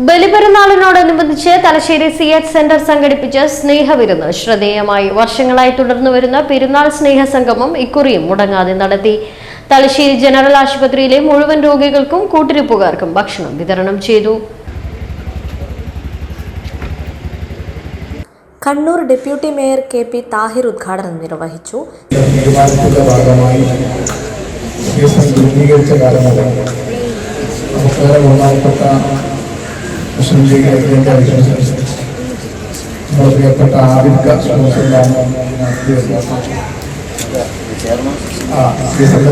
ബലിപെരുന്നാളിനോടനുബന്ധിച്ച് Thalassery CH centre സംഘടിപ്പിച്ച സ്നേഹവിരുന്ന് ശ്രദ്ധേയമായി. വർഷങ്ങളായി തുടർന്നു വരുന്ന പെരുന്നാൾ സ്നേഹ സംഗമം ഇക്കുറിയും മുടങ്ങാതെ നടത്തി. തലശ്ശേരി ജനറൽ ആശുപത്രിയിലെ മുഴുവൻ രോഗികൾക്കും കൂട്ടിരിപ്പുകാർക്കും ഭക്ഷണം വിതരണം ചെയ്തു. Kannur deputy mayor KP Tahir ഉദ്ഘാടനം നിർവഹിച്ചു. പ്രിയപ്പെട്ട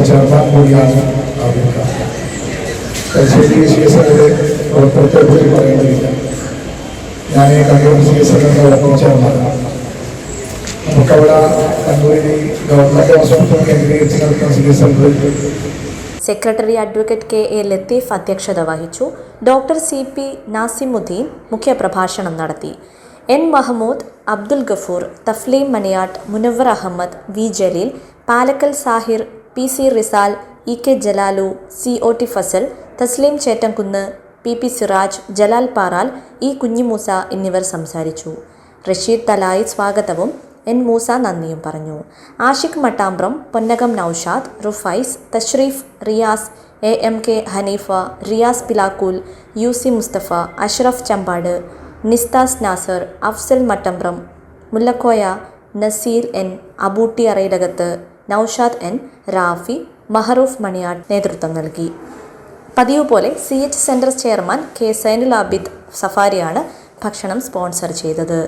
ചെയർമാൻ കൂടിയാണ് തലശ്ശേരി പ്രവർത്തനത്തെ കുറിച്ച് പറയേണ്ടതില്ല. ഞാൻ കണ്ണൂർ CSL ചെയർമാനാണ്. നമുക്കവിടെ കണ്ണൂരിൽ ഗവൺമെന്റ് ആശുപത്രി കേന്ദ്രീകരിച്ച് നടത്തുന്ന CSL secretary advocate KA Latheef അധ്യക്ഷത വഹിച്ചു. ഡോക്ടർ CP നാസിമുദ്ദീൻ മുഖ്യപ്രഭാഷണം നടത്തി. N Mahmood, Abdul Gafoor, Thafleem Maniyattu, Munavvar Ahmed, V Jaleel, Palakkal Shahir, PC Rizal, EK ജലാലു, COT Fasal, Thasleem Chettamkunnu, PP Siraj, Jalal Paral, E Kunhimoosa എന്നിവർ സംസാരിച്ചു. റഷീദ് തലായി സ്വാഗതവും N മൂസ നന്ദിയും പറഞ്ഞു. Ashiq Mattambram, Ponnakam Naushad, Rufais, Thashreef, Riyas, AMK Haneefa, Riyas Pilakool, UC Mustafa, Ashraf Champad, നിസ്താസ് Nasar, Afsal മട്ടമ്പ്രം, Mullakoya, Naseer N, Abootty അറയിലകത്ത്, Naushad N, Rafi, Maharoof Maniyad നേതൃത്വം നൽകി. പതിവ് പോലെ CH centre chairman K Zainul Abid സഫാരിയാണ് ഭക്ഷണം സ്പോൺസർ ചെയ്തത്.